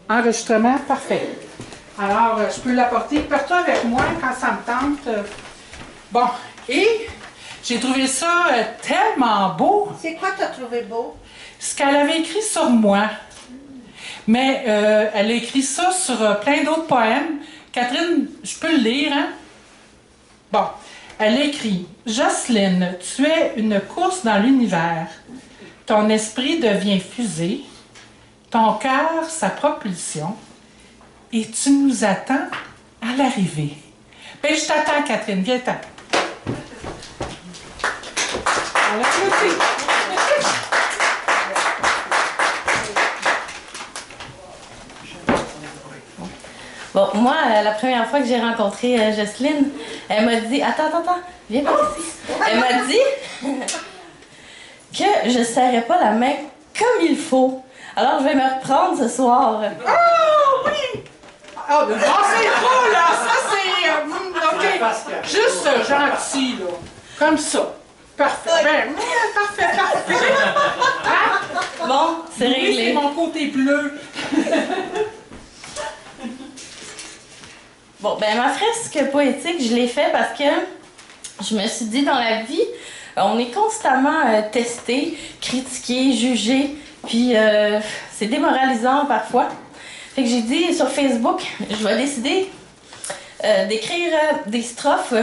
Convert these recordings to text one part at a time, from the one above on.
Enregistrement, parfait. Alors, je peux l'apporter. Porte-toi avec moi quand ça me tente. Bon, et j'ai trouvé ça tellement beau. C'est quoi t'as trouvé beau? Ce qu'elle avait écrit sur moi. Mais elle a écrit ça sur plein d'autres poèmes. Catherine, je peux le lire, hein? Bon, elle a écrit « Jocelyne, tu es une course dans l'univers. Ton esprit devient fusée, ton cœur sa propulsion, et tu nous attends à l'arrivée. » Ben, je t'attends, Catherine, viens-t'en. On l'applaudit. Bon, moi, la première fois que j'ai rencontré Jocelyne, elle m'a dit... Attends, viens par ici. Elle m'a dit que je ne serrais pas la main comme il faut. Alors, je vais me reprendre ce soir. Oh, oui! Oh, c'est trop, là! Ça, c'est... OK. Juste gentil, là. Comme ça. Parfait. Ben, parfait. Hein? Bon, c'est Oui, réglé. c'est mon côté bleu. Bon, ben ma fresque poétique, je l'ai fait parce que je me suis dit, dans la vie, on est constamment testé, critiqué, jugé, puis c'est démoralisant parfois. Fait que j'ai dit sur Facebook, je vais décider d'écrire des strophes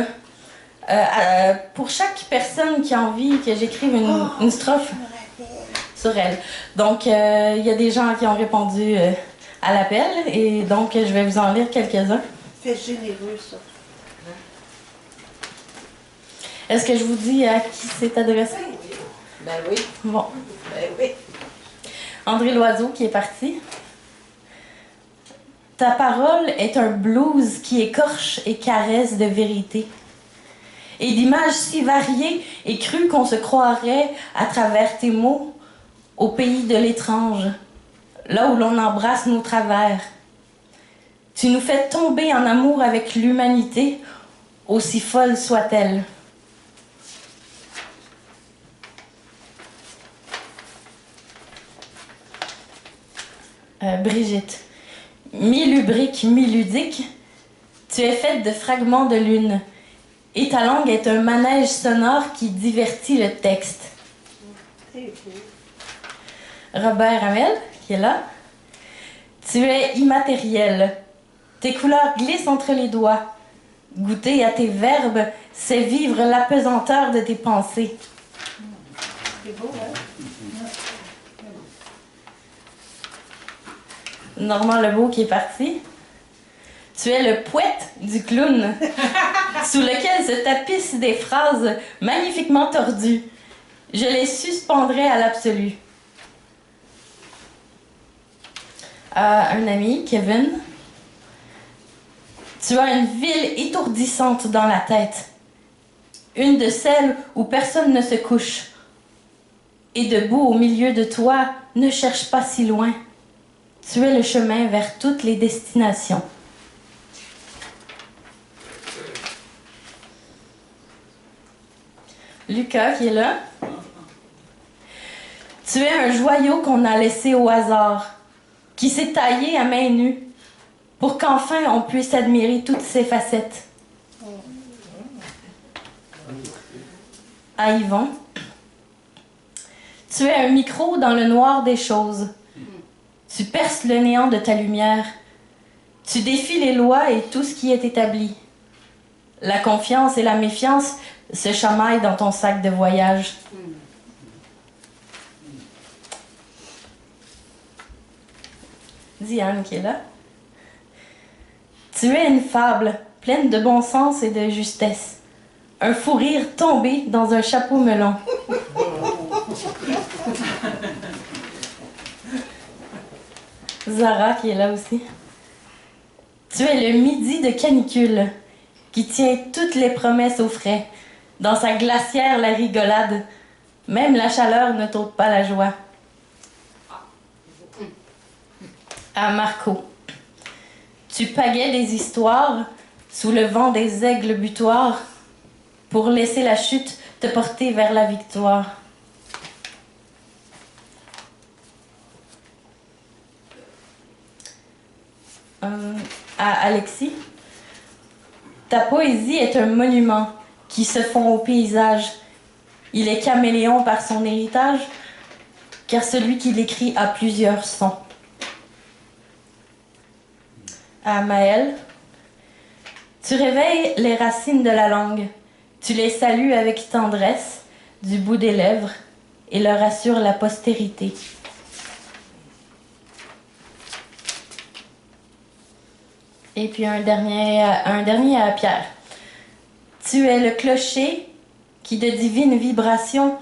pour chaque personne qui a envie que j'écrive une strophe sur elle. Donc, il y a des gens qui ont répondu à l'appel, et donc je vais vous en lire quelques-uns. C'est généreux, ça. Est-ce que je vous dis à qui c'est adressé? Ben oui. Bon. Ben oui. André Loiseau qui est parti. Ta parole est un blues qui écorche et caresse de vérité. Et d'images si variées et crues qu'on se croirait à travers tes mots au pays de l'étrange, là où l'on embrasse nos travers. Tu nous fais tomber en amour avec l'humanité, aussi folle soit-elle. Brigitte. Mi-lubrique, mi-ludique, tu es faite de fragments de lune, et ta langue est un manège sonore qui divertit le texte. Robert Hamel, qui est là. Tu es immatériel. Tes couleurs glissent entre les doigts. Goûter à tes verbes, c'est vivre l'apesanteur de tes pensées. C'est beau, hein? Normand Lebeau qui est parti. Tu es le poète du clown, sous lequel se tapissent des phrases magnifiquement tordues. Je les suspendrai à l'absolu. Un ami, Kevin. Tu as une ville étourdissante dans la tête. Une de celles où personne ne se couche. Et debout au milieu de toi, ne cherche pas si loin. Tu es le chemin vers toutes les destinations. Lucas qui est là. Tu es un joyau qu'on a laissé au hasard, qui s'est taillé à main nue, pour qu'enfin on puisse admirer toutes ses facettes. À Yvon. Tu es un micro dans le noir des choses. Tu perces le néant de ta lumière. Tu défies les lois et tout ce qui est établi. La confiance et la méfiance se chamaillent dans ton sac de voyage. Diane qui est là. Tu es une fable pleine de bon sens et de justesse. Un fou rire tombé dans un chapeau melon. Zara qui est là aussi. Tu es le midi de canicule qui tient toutes les promesses au frais. Dans sa glacière, la rigolade. Même la chaleur ne t'ôte pas la joie. À Marco. Tu pagais des histoires sous le vent des aigles butoirs pour laisser la chute te porter vers la victoire. à Alexis. Ta poésie est un monument qui se fond au paysage. Il est caméléon par son héritage, car celui qui l'écrit a plusieurs sons. À Maëlle. Tu réveilles les racines de la langue. Tu les salues avec tendresse du bout des lèvres et leur assures la postérité. Et puis un dernier à Pierre. Tu es le clocher qui, de divine vibration,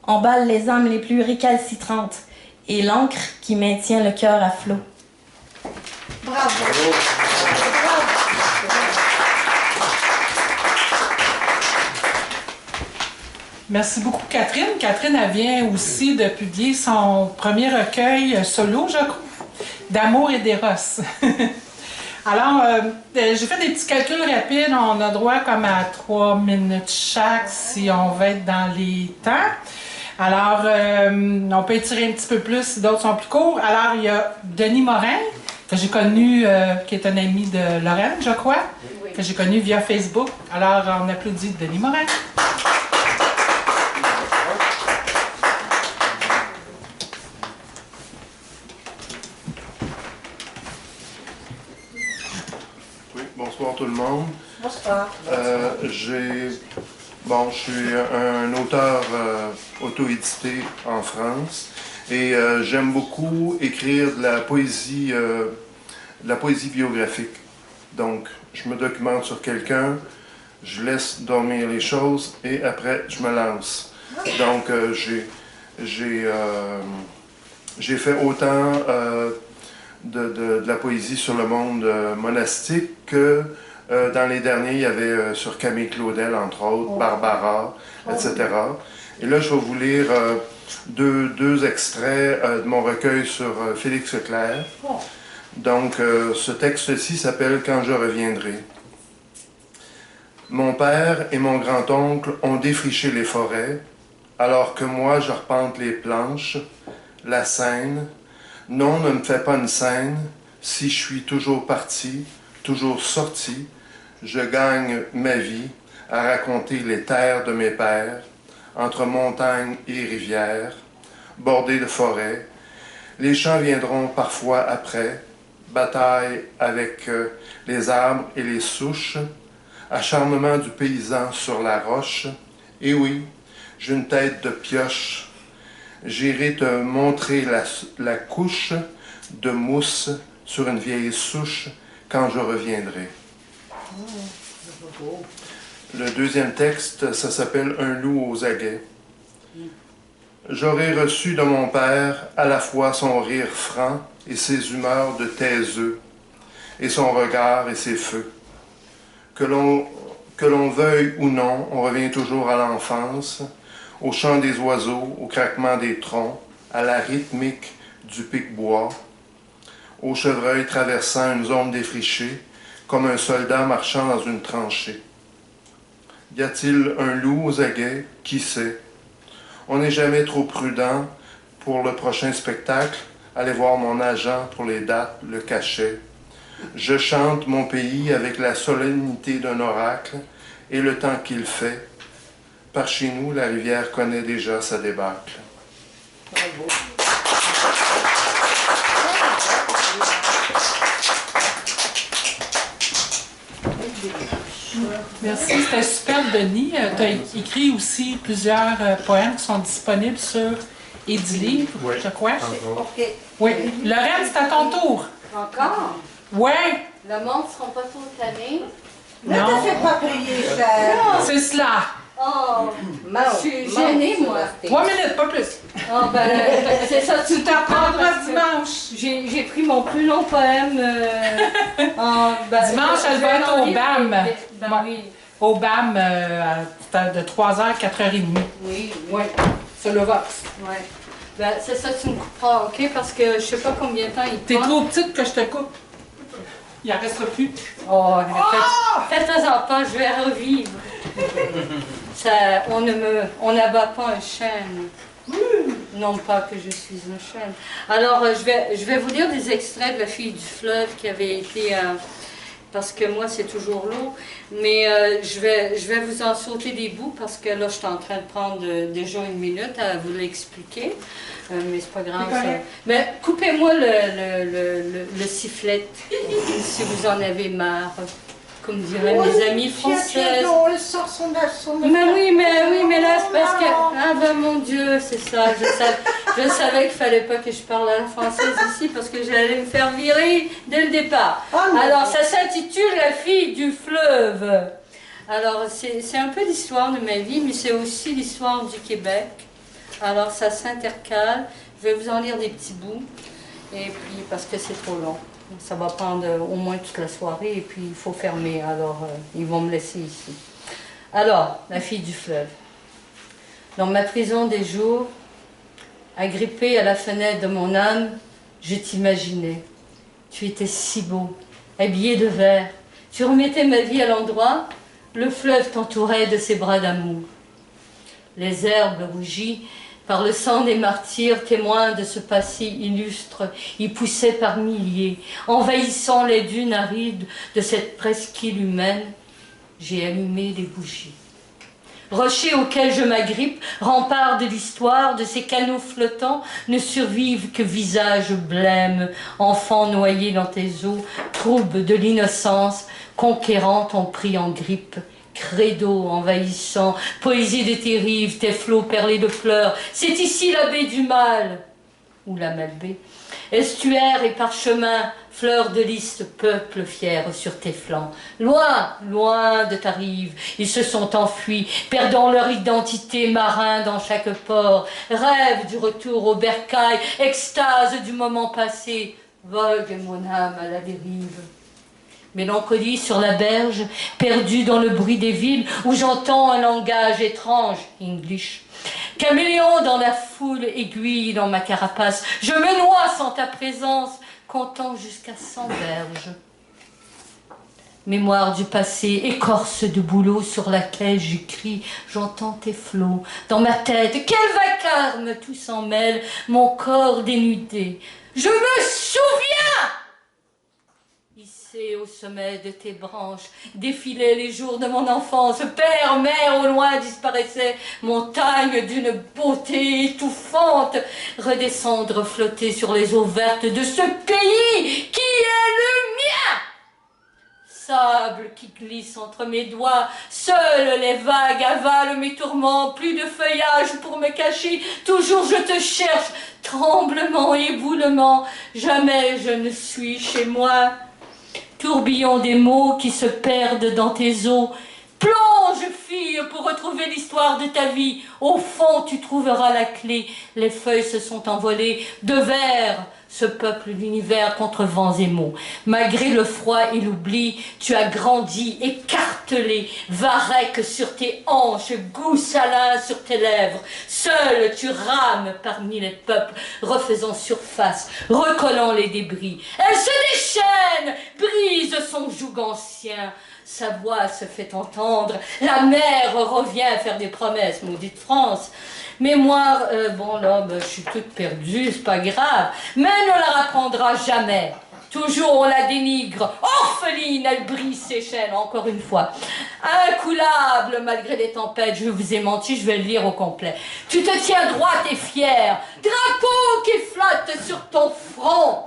emballe les âmes les plus récalcitrantes et l'encre qui maintient le cœur à flot. Bravo. Merci beaucoup, Catherine. Catherine, elle vient aussi de publier son premier recueil solo, je crois, d'amour et d'éros. Alors, j'ai fait des petits calculs rapides. On a droit comme à 3 minutes chaque si on veut être dans les temps. Alors, on peut étirer un petit peu plus si d'autres sont plus courts. Alors, il y a Denis Morin, que j'ai connu, qui est un ami de Lorraine, je crois, Oui. que j'ai connu via Facebook. Alors, on applaudit Denis Morin. Bonsoir tout le monde. Bonsoir. Je suis un auteur auto-édité en France et j'aime beaucoup écrire de la poésie biographique. Donc, je me documente sur quelqu'un, je laisse dormir les choses et après, je me lance. Donc, j'ai fait autant de la poésie sur le monde monastique que dans les derniers, il y avait sur Camille Claudel, entre autres, Barbara, etc. Et là, je vais vous lire deux extraits de mon recueil sur Félix Leclerc. Donc, ce texte-ci s'appelle « Quand je reviendrai ». Mon père et mon grand-oncle ont défriché les forêts, alors que moi, je repente les planches, la Seine. Non, ne me fais pas une scène, si je suis toujours parti, toujours sorti, je gagne ma vie à raconter les terres de mes pères, entre montagnes et rivières, bordées de forêts. Les champs viendront parfois après, bataille avec les arbres et les souches, acharnement du paysan sur la roche. Et oui, j'ai une tête de pioche. J'irai te montrer la couche de mousse sur une vieille souche quand je reviendrai. Le deuxième texte, ça s'appelle « Un loup aux aguets ». J'aurais reçu de mon père à la fois son rire franc et ses humeurs de taiseux, et son regard et ses feux. Que l'on veuille ou non, on revient toujours à l'enfance, au chant des oiseaux, au craquement des troncs, à la rythmique du pic-bois, au chevreuil traversant une zone défrichée, comme un soldat marchant dans une tranchée. Y a-t-il un loup aux aguets? Qui sait? On n'est jamais trop prudent pour le prochain spectacle. Allez voir mon agent pour les dates, le cachet. Je chante mon pays avec la solennité d'un oracle et le temps qu'il fait. Par chez nous, la rivière connaît déjà sa débâcle. Bravo. Merci, c'était super, Denis. Tu as écrit aussi plusieurs poèmes qui sont disponibles sur Édilivre, Oui. je crois. OK. Oui. Lorraine, c'est à ton tour. Encore? Oui. Le monde ne sera pas trop tanné. Ne Non. te fais pas payer cher. C'est cela. Oh, je suis gênée, moi. 3 minutes, pas plus. Oh, ben, c'est ça, tu t'apprends. Vendredi dimanche. J'ai pris mon plus long poème. Dimanche, elle va être au BAM. Ben Ouais. oui. Au BAM de 3h à 4h30. Oui, Oui. Sur le Vox. ouais. Ben, c'est ça, tu me couperas, OK? Parce que je sais pas combien de temps il T'es prend. trop petite que je te coupe. Il en restera plus. Oh, faites-en pas, je vais revivre. Ça, on n'abat pas un chêne. Non pas que je suis un chêne. Alors, je vais vous lire des extraits de La fille du fleuve qui avait été... parce que moi, c'est toujours l'eau. Mais je vais vous en sauter des bouts parce que là, je suis en train de prendre déjà une minute à vous l'expliquer. Mais c'est pas grave. Ça. Mais coupez-moi le sifflet si vous en avez marre. Comme diraient mes amis françaises. Elle sort son Mais oui, mais là, c'est parce que... Ah ben mon Dieu, c'est ça. Je savais qu'il fallait pas que je parle à la française ici parce que j'allais me faire virer dès le départ. Alors, ça s'intitule La fille du fleuve. Alors, c'est un peu l'histoire de ma vie, mais c'est aussi l'histoire du Québec. Alors, ça s'intercale. Je vais vous en lire des petits bouts. Et puis, parce que c'est trop long. Ça va prendre au moins toute la soirée et puis il faut fermer. Alors, ils vont me laisser ici. Alors, la fille du fleuve. Dans ma prison des jours, agrippée à la fenêtre de mon âme, je t'imaginais. Tu étais si beau, habillé de vert. Tu remettais ma vie à l'endroit. Le fleuve t'entourait de ses bras d'amour. Les herbes rougies par le sang des martyrs, témoins de ce passé illustre, y poussaient par milliers, envahissant les dunes arides de cette presqu'île humaine. J'ai allumé des bougies. Rochers auxquels je m'agrippe, remparts de l'histoire, de ces canaux flottants, ne survivent que visages blêmes, enfants noyés dans tes eaux, troubles de l'innocence, conquérants t'ont pris en grippe. Credo envahissant, poésie de tes rives, tes flots perlés de fleurs, c'est ici la baie du mal, ou la Malbaie. Estuaire et parchemin, fleurs de lys, peuple fier sur tes flancs. Loin, loin de ta rive, ils se sont enfuis, perdant leur identité, marins dans chaque port. Rêve du retour au bercail, extase du moment passé, vogue mon âme à la dérive. Mélancolie sur la berge, perdue dans le bruit des villes, où j'entends un langage étrange, English. Caméléon dans la foule, aiguille dans ma carapace, je me noie sans ta présence, comptant jusqu'à 100 berges. Mémoire du passé, écorce de bouleau sur laquelle j'écris, j'entends tes flots dans ma tête, quel vacarme tout s'en mêle, mon corps dénudé. Je me souviens! Au sommet de tes branches, défilaient les jours de mon enfance, père, mère, au loin disparaissaient, montagne d'une beauté étouffante, redescendre, flotter sur les eaux vertes de ce pays qui est le mien. Sable qui glisse entre mes doigts, seules les vagues avalent mes tourments, plus de feuillage pour me cacher, toujours je te cherche, tremblement, éboulement, jamais je ne suis chez moi. Tourbillon des mots qui se perdent dans tes eaux. Plonge, fille, pour retrouver l'histoire de ta vie. Au fond, tu trouveras la clé. Les feuilles se sont envolées de verre. Ce peuple d'univers contre vents et maux. Malgré le froid et l'oubli, tu as grandi, écartelé, varech sur tes hanches, goût salin sur tes lèvres. Seul, tu rames parmi les peuples, refaisant surface, recollant les débris. Elle se déchaîne, brise son joug ancien. Sa voix se fait entendre, la mer revient faire des promesses, maudite France. Mémoire, bon là, je suis toute perdue, c'est pas grave, mais elle ne la rapprendra jamais. Toujours on la dénigre, orpheline, elle brise ses chaînes, encore une fois. Incoulable malgré les tempêtes, je vous ai menti, je vais le lire au complet. Tu te tiens droite et fière, drapeau qui flotte sur ton front.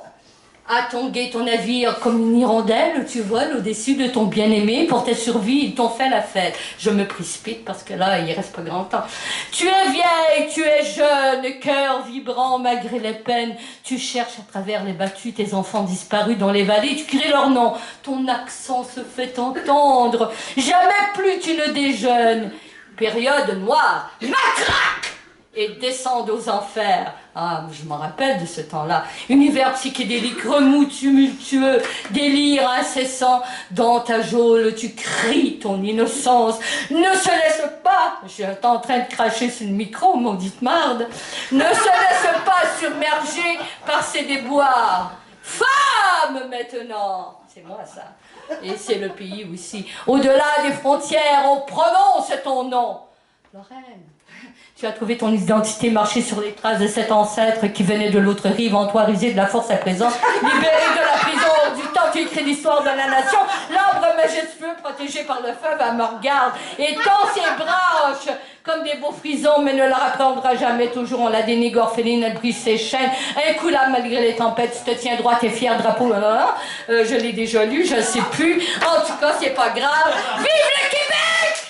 À tanguer ton navire comme une hirondelle, tu voles au-dessus de ton bien-aimé, pour ta survie, ils t'ont fait la fête. Je me précipite parce que là, il reste pas grand temps. Tu es vieille, tu es jeune, cœur vibrant malgré les peines. Tu cherches à travers les battues tes enfants disparus dans les vallées, tu cries leur nom. Ton accent se fait entendre, jamais plus tu ne déjeunes. Période noire, matraque! Et descendent aux enfers. Ah, je m'en rappelle de ce temps-là. Univers psychédélique, remous tumultueux, délire incessant. Dans ta geôle, tu cries ton innocence. Ne se laisse pas, je suis en train de cracher sur le micro, maudite marde. Ne se laisse pas submerger par ces déboires. Femme maintenant, c'est moi ça. Et c'est le pays aussi. Au-delà des frontières, on prononce ton nom. Lorraine. Tu as trouvé ton identité, marché sur les traces de cet ancêtre qui venait de l'autre rive, en toi rusé de la force à présent, libéré de la prison du temps, tu écris l'histoire de la nation. L'arbre majestueux, protégé par le feu, me regarde et tend ses branches comme des beaux frisons, mais ne la reprendra jamais. Toujours on la dénigre orpheline, elle brise ses chaînes. Incoulable malgré les tempêtes, tu te tiens droit, tes fiers drapeaux. Je l'ai déjà lu, je ne sais plus. En tout cas, c'est pas grave. Vive le Québec!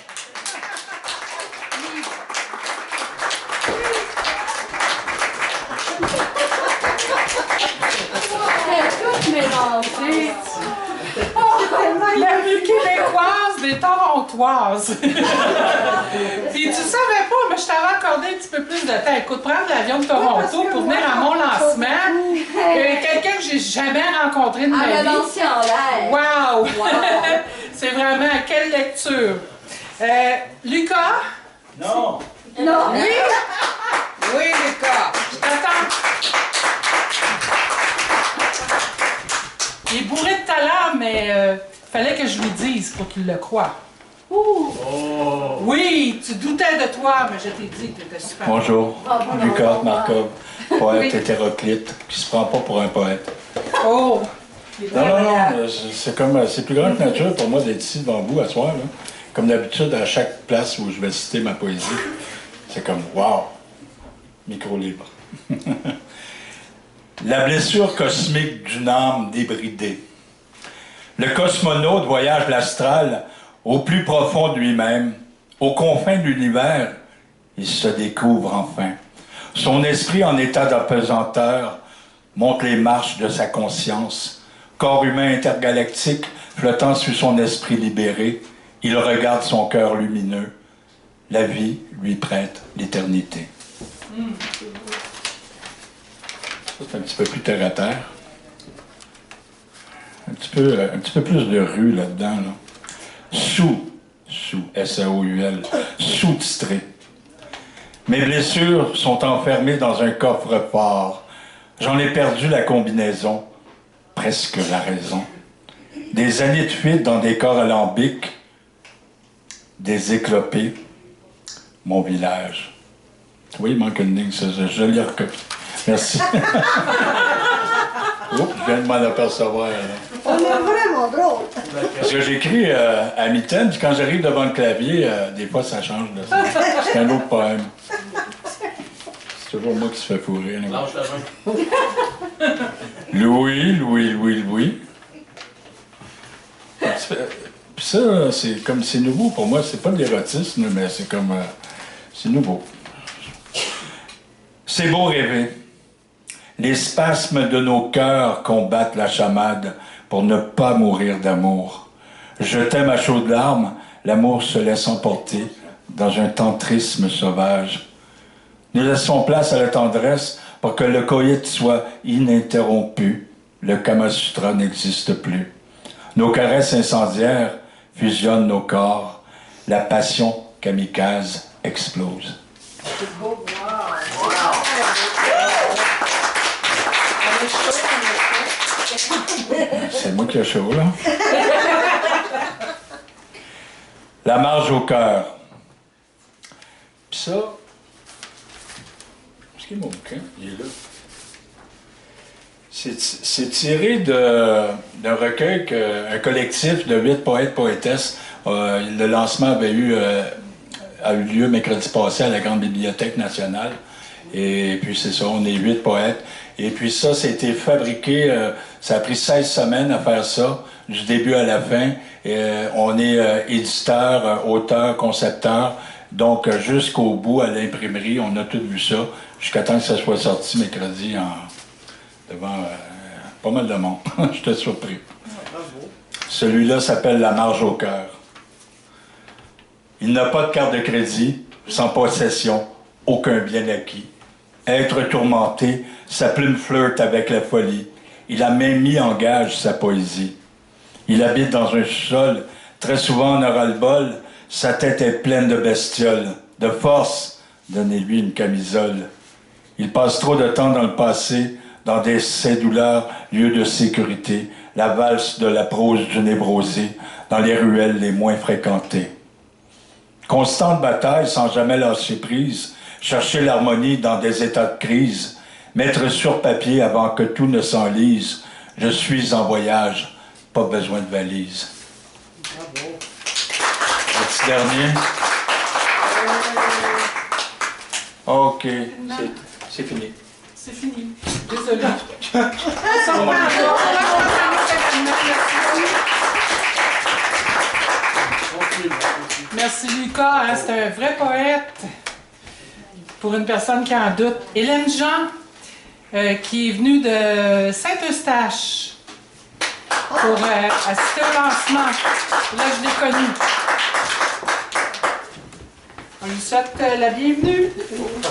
Mélangé. La vie québécoise des Torontoises. Puis tu savais pas, mais je t'avais accordé un petit peu plus de temps. Écoute, prendre l'avion de Toronto pour venir à mon lancement. Quelqu'un que j'ai jamais rencontré de ma vie. Elle a lancé en l'air. Wow! C'est vraiment, quelle lecture. Lucas? Non. Non. Oui? Oui, Lucas. Je t'attends. Il est bourré de talent, mais fallait que je lui dise pour qu'il le croie. Oh. Oui, tu doutais de toi, mais je t'ai dit que tu étais super. Bonjour, Lucas Markov, poète hétéroclite, qui se prend pas pour un poète. Oh! Non, c'est plus grand que nature pour moi d'être ici devant vous à soir, là. Comme d'habitude, à chaque place où je vais citer ma poésie, c'est comme wow, micro libre. La blessure cosmique d'une âme débridée. Le cosmonaute voyage l'astral au plus profond de lui-même, aux confins de l'univers, il se découvre enfin. Son esprit en état d'apesanteur monte les marches de sa conscience. Corps humain intergalactique flottant sur son esprit libéré, il regarde son cœur lumineux. La vie lui prête l'éternité. Ça, c'est un petit peu plus terre à terre. Un petit peu plus de rue là-dedans. Là. Sous, S-A-O-U-L, sous-titré. Mes blessures sont enfermées dans un coffre-fort. J'en ai perdu la combinaison, presque la raison. Des années de fuite dans des corps alambiques, des éclopés, mon village. Oui, il manque une ligne, ça, je l'ai recopié. Merci. Oups, je viens de m'en apercevoir. Là. On est vraiment drôle. Parce que j'écris à mitaine, puis quand j'arrive devant le clavier, des fois ça change de ça. C'est un autre poème. C'est toujours moi qui se fais fourrer. Lâche la main. Louis. Puis ça, c'est nouveau pour moi. C'est pas de l'érotisme, mais c'est comme... c'est nouveau. C'est beau rêver. Les spasmes de nos cœurs combattent la chamade pour ne pas mourir d'amour. Je t'aime à chaudes larmes, l'amour se laisse emporter dans un tantrisme sauvage. Nous laissons place à la tendresse pour que le coït soit ininterrompu. Le Kama Sutra n'existe plus. Nos caresses incendiaires fusionnent nos corps. La passion kamikaze explose. C'est moi qui ai chaud, là. La marge au cœur. Puis ça... Est-ce qu'il est mon bouquin? Il est là. C'est tiré d'un recueil qu'un collectif de 8 poètes-poétesses, le lancement a eu lieu mercredi passé à la Grande Bibliothèque nationale. Et puis c'est ça, on est 8 poètes. Et puis ça a été fabriqué, ça a pris 16 semaines à faire ça, du début à la fin. Et, on est éditeur, auteur, concepteur. Donc jusqu'au bout à l'imprimerie, on a tout vu ça, jusqu'à temps que ça soit sorti mercredi devant pas mal de monde. J'étais surpris. Celui-là s'appelle La marge au cœur. Il n'a pas de carte de crédit, sans possession, aucun bien acquis. Être tourmenté, sa plume flirte avec la folie. Il a même mis en gage sa poésie. Il habite dans un sous-sol, très souvent en ras-le-bol. Sa tête est pleine de bestioles. De force, donnez-lui une camisole. Il passe trop de temps dans le passé, dans ses douleurs, lieux de sécurité, la valse de la prose du névrosé, dans les ruelles les moins fréquentées. Constante bataille sans jamais lâcher prise, chercher l'harmonie dans des états de crise, mettre sur papier avant que tout ne s'enlise. Je suis en voyage, pas besoin de valise. Bravo. Le petit dernier. OK, c'est fini. C'est fini. Désolée. On va Merci Lucas, hein, c'est un vrai poète. Pour une personne qui en doute. Hélène Jean, qui est venue de Saint-Eustache pour assister au lancement. Là, je l'ai connue. On lui souhaite la bienvenue.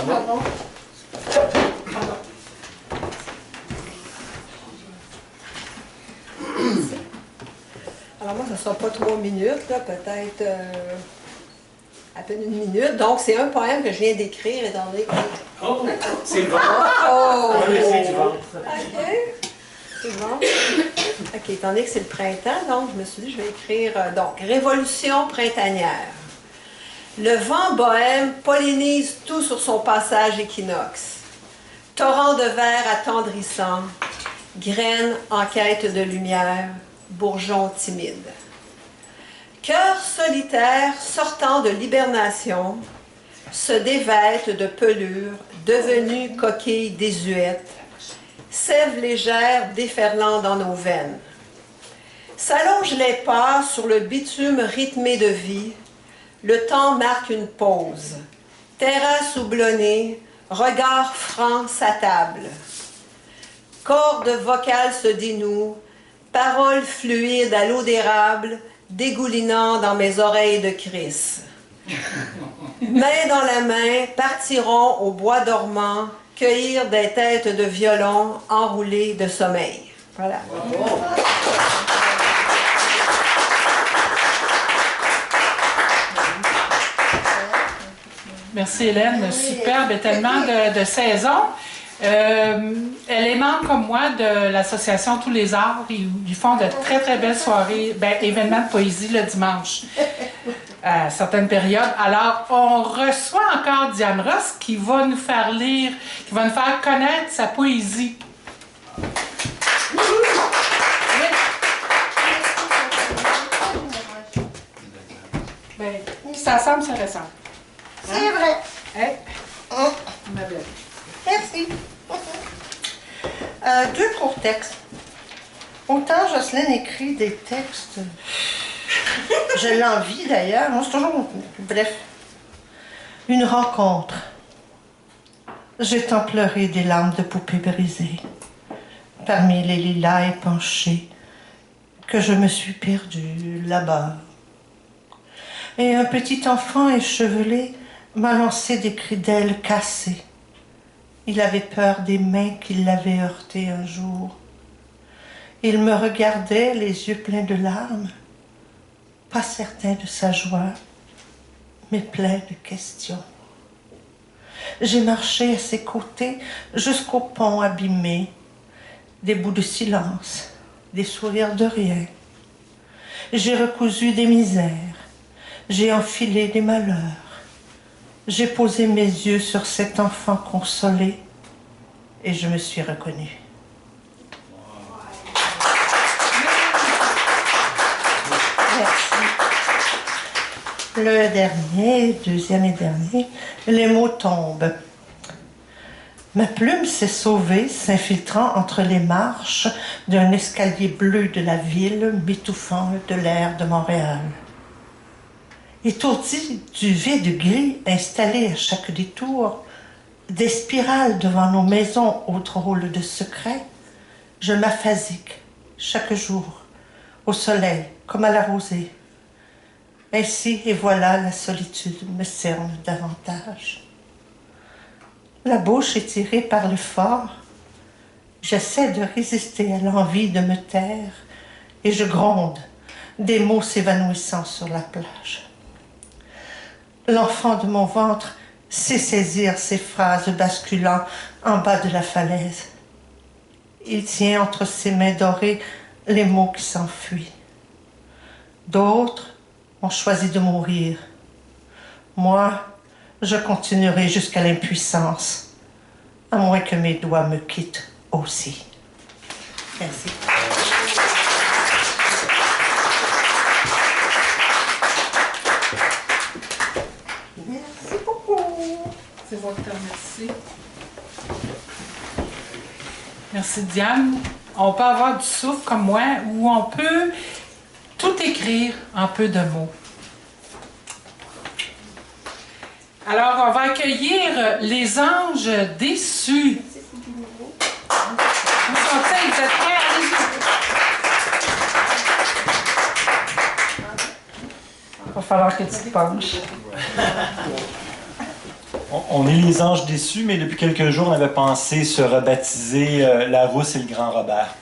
Pardon. Alors moi, ça ne sera pas 3 minutes, là, peut-être à peine 1 minute. Donc, c'est un poème que je viens d'écrire, étant donné que... Oh, c'est le ventre. Oh! C'est du ventre. OK. C'est bon. OK, étant donné que c'est le printemps, donc je me suis dit, je vais écrire, donc, Révolution printanière. Le vent bohème pollinise tout sur son passage équinoxe. Torrent de verre attendrissant, graines en quête de lumière, bourgeon timide. Cœur solitaire sortant de l'hibernation, se dévête de pelure, devenue coquille désuète, sève légère déferlant dans nos veines. S'allongent les pas sur le bitume rythmé de vie, le temps marque une pause. Terrasse houblonnée, regard franc s'attable. Cordes vocales se dénouent, paroles fluides à l'eau d'érable, dégoulinant dans mes oreilles de Chris. Main dans la main, partiront au bois dormant, cueillir des têtes de violon enroulées de sommeil. Voilà. Merci Hélène, superbe et tellement de saisons. Elle est membre comme moi de l'association Tous les Arts. Ils font de très très belles soirées, événements de poésie le dimanche à certaines périodes. Alors on reçoit encore Diane Ross qui va nous faire lire, qui va nous faire connaître sa poésie. Oui. Ça semble se ressemble. C'est vrai. Hey. Ma belle. Merci. 2 courts textes. Autant Jocelyne écrit des textes, je l'envie d'ailleurs, moi c'est toujours... Bref. Une rencontre. J'ai tant pleuré des larmes de poupées brisées, parmi les lilas épanchés, que je me suis perdue là-bas. Et un petit enfant échevelé m'a lancé des cris d'ailes cassés. Il avait peur des mains qui l'avaient heurté un jour. Il me regardait, les yeux pleins de larmes, pas certain de sa joie, mais plein de questions. J'ai marché à ses côtés jusqu'au pont abîmé, des bouts de silence, des sourires de rien. J'ai recousu des misères, j'ai enfilé des malheurs. J'ai posé mes yeux sur cet enfant consolé et je me suis reconnue. Merci. Le dernier, deuxième et dernier, les mots tombent. Ma plume s'est sauvée, s'infiltrant entre les marches d'un escalier bleu de la ville, m'étouffant de l'air de Montréal. Étourdi du vide gris installé à chaque détour, des spirales devant nos maisons au drôle de secret, je m'aphasique chaque jour, au soleil comme à la rosée. Ainsi, et voilà, la solitude me cerne davantage. La bouche étirée par le fort, j'essaie de résister à l'envie de me taire et je gronde, des mots s'évanouissant sur la plage. L'enfant de mon ventre sait saisir ces phrases basculant en bas de la falaise. Il tient entre ses mains dorées les mots qui s'enfuient. D'autres ont choisi de mourir. Moi, je continuerai jusqu'à l'impuissance, à moins que mes doigts me quittent aussi. Merci. Merci beaucoup. C'est moi qui te remercie. Merci Diane. On peut avoir du souffle comme moi ou on peut tout écrire en peu de mots. Alors, on va accueillir les anges déçus. Où sont-ils? Vous êtes prêts? Allez-y. Il va falloir que tu te penches. On est les anges déçus, mais depuis quelques jours, on avait pensé se rebaptiser La Rousse et le Grand Robert.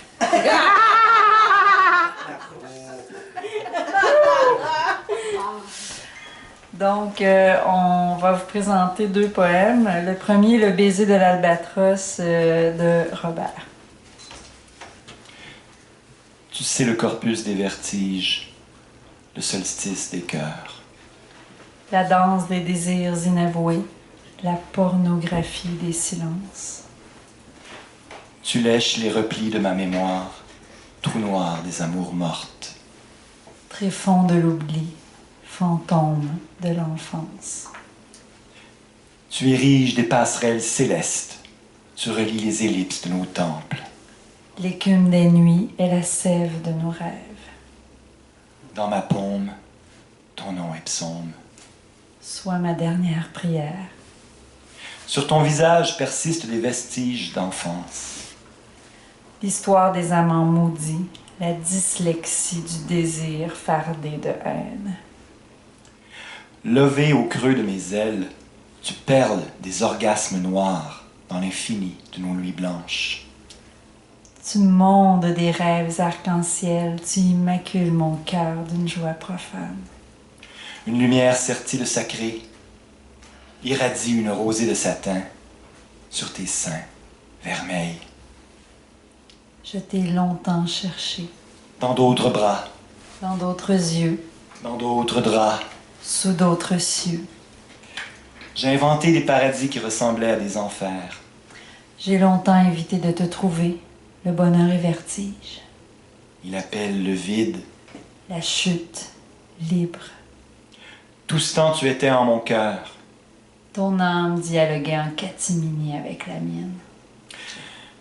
Donc, on va vous présenter 2 poèmes. Le premier, Le baiser de l'albatros de Robert. Tu sais le corpus des vertiges, le solstice des cœurs. La danse des désirs inavoués, la pornographie des silences. Tu lèches les replis de ma mémoire, trou noir des amours mortes. Tréfonds de l'oubli, fantôme de l'enfance. Tu ériges des passerelles célestes, tu relis les ellipses de nos temples. L'écume des nuits est la sève de nos rêves. Dans ma paume, ton nom est psaume. Sois ma dernière prière. Sur ton visage persistent des vestiges d'enfance. L'histoire des amants maudits, la dyslexie du désir fardé de haine. Levé au creux de mes ailes, tu perles des orgasmes noirs dans l'infini de nos nuits blanches. Tu mondes des rêves arc-en-ciel, tu immacules mon cœur d'une joie profane. Une lumière sertie de sacré irradie une rosée de satin sur tes seins vermeils. Je t'ai longtemps cherché, Dans d'autres bras, dans d'autres yeux, dans d'autres draps, sous d'autres cieux. j'ai inventé des paradis qui ressemblaient à des enfers. J'ai longtemps évité de te trouver, le bonheur et vertige, Il appelle le vide. la chute, libre. Tout ce temps tu étais en mon cœur. Ton âme dialoguait en catimini avec la mienne.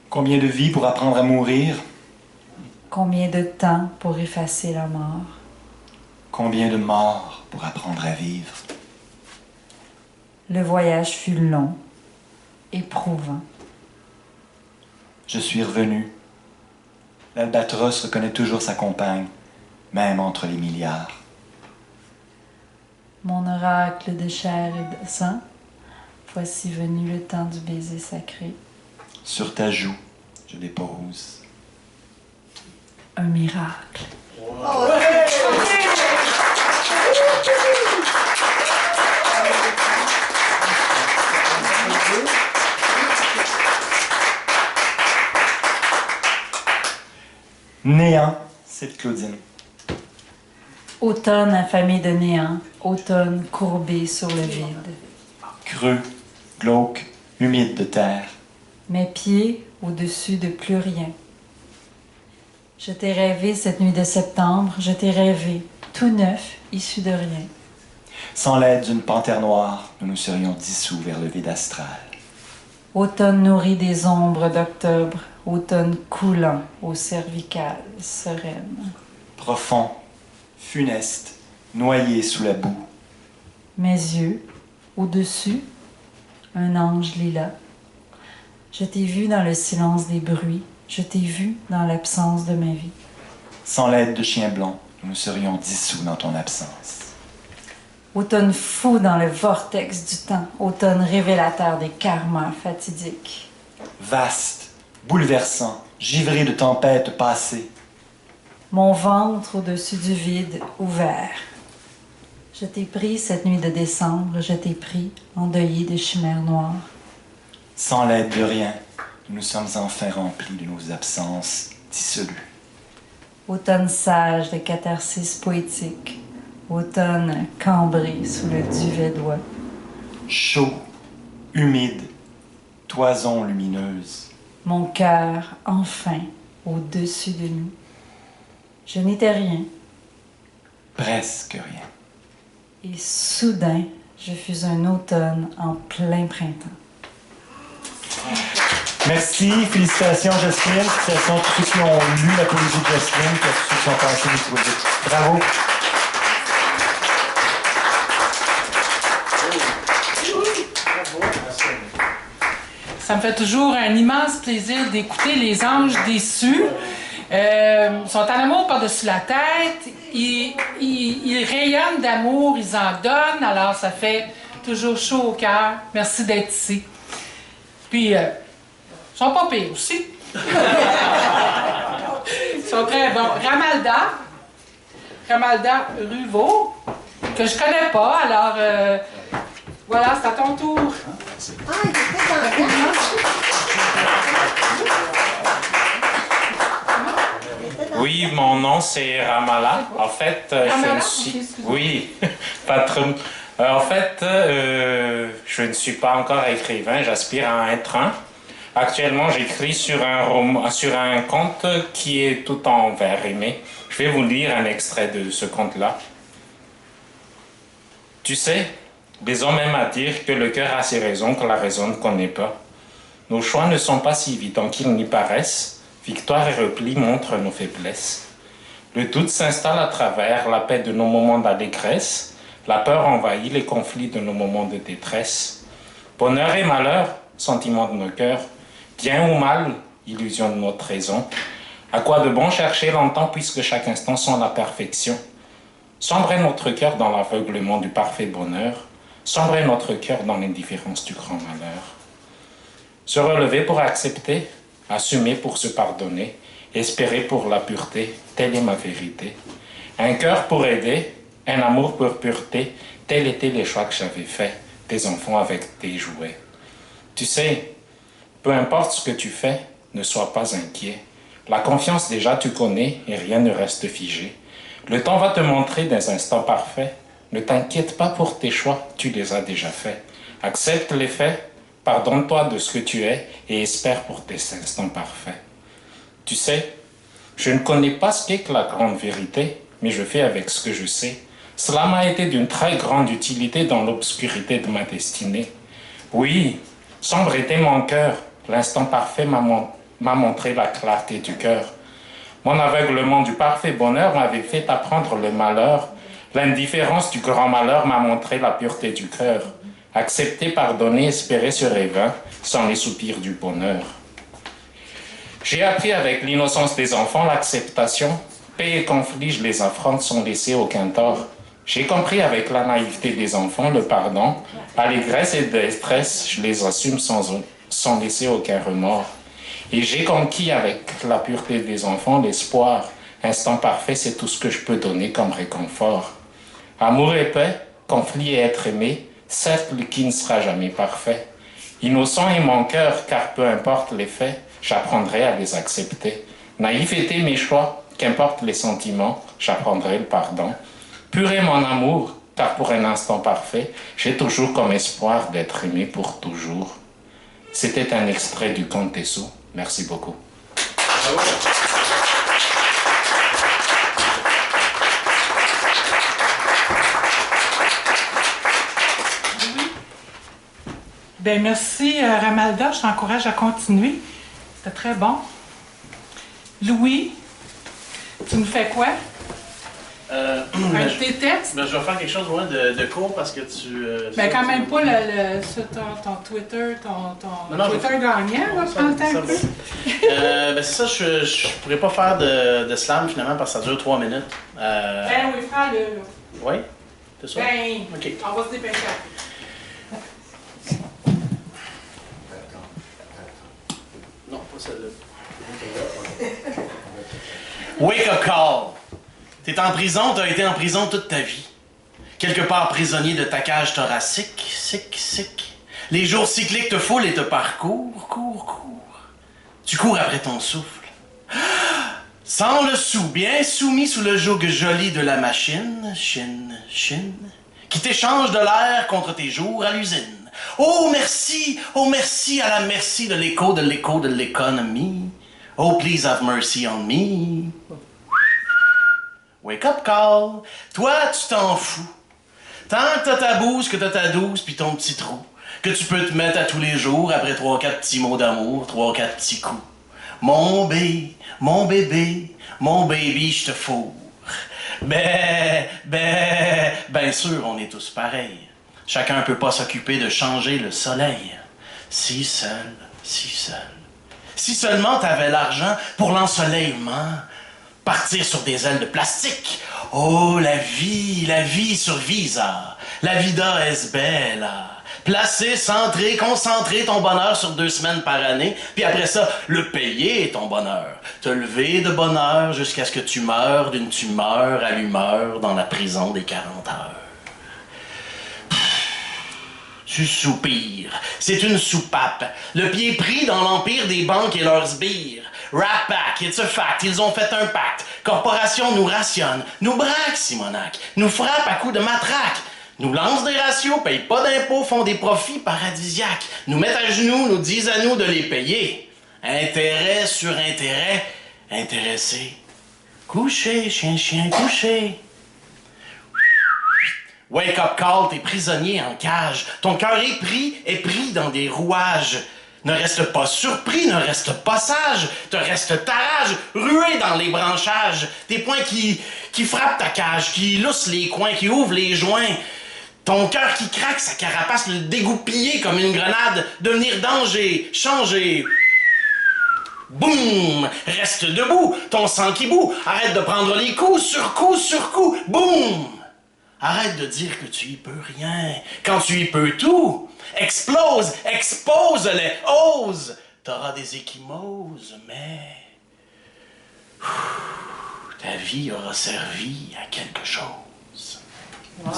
Combien de vies pour apprendre à mourir? Combien de temps pour effacer la mort? Combien de morts pour apprendre à vivre? Le voyage fut long, éprouvant. Je suis revenu. L'albatros reconnaît toujours sa compagne, même entre les milliards. Mon oracle de chair et de sang, voici venu le temps du baiser sacré. Sur ta joue, je dépose. Un miracle. Néant, c'est Claudine. Automne affamé de néant, automne courbé sur le vide. Creux, glauque, humide de terre. Mes pieds au-dessus de plus rien. Je t'ai rêvé cette nuit de septembre, je t'ai rêvé, tout neuf, issu de rien. Sans l'aide d'une panthère noire, nous nous serions dissous vers le vide astral. Automne nourri des ombres d'octobre, automne coulant aux cervicales sereines. Profond, funeste, noyé sous la boue. Mes yeux, au-dessus, un ange lilas. Je t'ai vu dans le silence des bruits, je t'ai vu dans l'absence de ma vie. Sans l'aide de chien blond, nous nous serions dissous dans ton absence. Automne fou dans le vortex du temps, automne révélateur des karmas fatidiques. Vaste, bouleversant, givré de tempêtes passées. Mon ventre au-dessus du vide ouvert. Je t'ai pris cette nuit de décembre, je t'ai pris endeuillé de chimères noires. Sans l'aide de rien, nous nous sommes enfin remplis de nos absences dissolues. Automne sage de catharsis poétique, automne cambré sous le duvet d'oie. Chaud, humide, toison lumineuse. Mon cœur, enfin, au-dessus de nous. Je n'étais rien, Presque rien. et soudain, je fus un automne en plein printemps. Merci, félicitations Jocelyne, félicitations à tous ceux qui ont lu la poésie de Jocelyne, et à tous ceux qui ont passé l'exposition. Bravo. Ça me fait toujours un immense plaisir d'écouter les anges déçus. Ils sont en amour par-dessus la tête. Ils rayonnent d'amour, ils en donnent. Alors, ça fait toujours chaud au cœur. Merci d'être ici. Puis, ils sont pas pires aussi. Ils sont très bons. Ramalda Ruvaux, que je connais pas. Alors, voilà, c'est à ton tour. Ah, il était dans Oui, mon nom c'est Ramala. En fait, je ne suis... Oui, patron. En fait, je ne suis pas encore écrivain, j'aspire à être un. Actuellement, j'écris sur un conte qui est tout en vers rimé. Je vais vous lire un extrait de ce conte-là. Tu sais, les hommes aiment à dire que le cœur a ses raisons que la raison ne connaît pas. Nos choix ne sont pas si évidents qu'ils n'y paraissent. Victoire et repli montrent nos faiblesses. Le doute s'installe à travers la paix de nos moments d'allégresse. La peur envahit les conflits de nos moments de détresse. Bonheur et malheur, sentiments de nos cœurs. Bien ou mal, illusion de notre raison. À quoi de bon chercher longtemps puisque chaque instant sent la perfection. Sombrer notre cœur dans l'aveuglement du parfait bonheur. Sombrer notre cœur dans l'indifférence du grand malheur. Se relever pour accepter, assumer pour se pardonner, espérer pour la pureté, telle est ma vérité. Un cœur pour aider, un amour pour pureté, tels étaient les choix que j'avais faits, des enfants avec des jouets. Tu sais, peu importe ce que tu fais, ne sois pas inquiet. La confiance déjà tu connais et rien ne reste figé. Le temps va te montrer des instants parfaits. Ne t'inquiète pas pour tes choix, tu les as déjà faits. Accepte les faits, pardonne-toi de ce que tu es et espère pour tes instants parfaits. Tu sais, je ne connais pas ce qu'est que la grande vérité, mais je fais avec ce que je sais. Cela m'a été d'une très grande utilité dans l'obscurité de ma destinée. Oui, sombre était mon cœur, l'instant parfait m'a montré la clarté du cœur. Mon aveuglement du parfait bonheur m'avait fait apprendre le malheur. L'indifférence du grand malheur m'a montré la pureté du cœur. Accepter, pardonner, espérer serait vain sans les soupirs du bonheur. J'ai appris avec l'innocence des enfants l'acceptation. Paix et conflit, je les affronte sans laisser aucun tort. J'ai compris avec la naïveté des enfants le pardon. Allégresse et détresse, je les assume sans laisser aucun remords. Et j'ai conquis avec la pureté des enfants l'espoir. Instant parfait, c'est tout ce que je peux donner comme réconfort. Amour et paix, conflit et être aimé, certes le qui ne sera jamais parfait. Innocent est mon cœur, car peu importe les faits, j'apprendrai à les accepter. Naïf étaient mes choix, qu'importe les sentiments, j'apprendrai le pardon. Pur est mon amour, car pour un instant parfait, j'ai toujours comme espoir d'être aimé pour toujours. C'était un extrait du conte des Sceaux. Merci beaucoup. Bravo. Ben merci Ramalda, je t'encourage à continuer. C'était très bon. Louis, tu nous fais quoi? Un de tes textes? Ben, je vais faire quelque chose de court parce que tu... Ben quand même pas sur ton Twitter, ton Twitter gagnant, là, prends le temps un peu. Ben c'est ça, je pourrais pas faire de slam finalement parce que ça dure 3 minutes. Ben oui, prends-le là. Oui? C'est ça? Ben, ok. On va se dépêcher. Non, pas celle-là. Wake up call! T'es en prison, t'as été en prison toute ta vie. Quelque part prisonnier de ta cage thoracique, sick. Les jours cycliques te foulent et te parcourent, cours. Tu cours après ton souffle. Sans le sou, bien soumis sous le joug joli de la machine, chine, qui t'échange de l'air contre tes jours à l'usine. Oh merci à la merci de l'écho de l'économie. Oh please have mercy on me. Wake up call, toi tu t'en fous. Tant que t'as ta bouse, que t'as ta douce, puis ton petit trou, que tu peux te mettre à tous les jours après 3-4 petits mots d'amour, 3-4 petits coups. Mon bébé, mon baby, je te fourre. Ben sûr, on est tous pareils. Chacun peut pas s'occuper de changer le soleil. Si seul. Si seulement t'avais l'argent pour l'ensoleillement, partir sur des ailes de plastique. Oh, la vie sur Visa. La vida es bella. Placer, centrer, concentrer ton bonheur sur 2 semaines par année, puis après ça, le payer ton bonheur. Te lever de bonne heure jusqu'à ce que tu meurs d'une tumeur à l'humeur dans la prison des 40 heures. Tu soupires. C'est une soupape. Le pied pris dans l'empire des banques et leurs sbires. Rat Pack, it's a fact, ils ont fait un pacte. Corporation nous rationne, nous braque, Simonac, nous frappe à coups de matraque. Nous lancent des ratios, payent pas d'impôts, font des profits paradisiaques. Nous mettent à genoux, nous disent à nous de les payer. Intérêt sur intérêt, intéressé. Couché, chien, couché. Wake up call, t'es prisonnier en cage. Ton cœur est pris dans des rouages. Ne reste pas surpris, ne reste pas sage. Te reste ta rage, ruée dans les branchages. Tes poings qui frappent ta cage, qui loussent les coins, qui ouvrent les joints. Ton cœur qui craque, sa carapace le dégoupiller comme une grenade. Devenir danger, changer. Boum! Reste debout, ton sang qui bout. Arrête de prendre les coups, sur coup, boum! Arrête de dire que tu y peux rien, quand tu y peux tout. Explose, expose-les, ose. T'auras des échymoses, mais ta vie aura servi à quelque chose. Wow.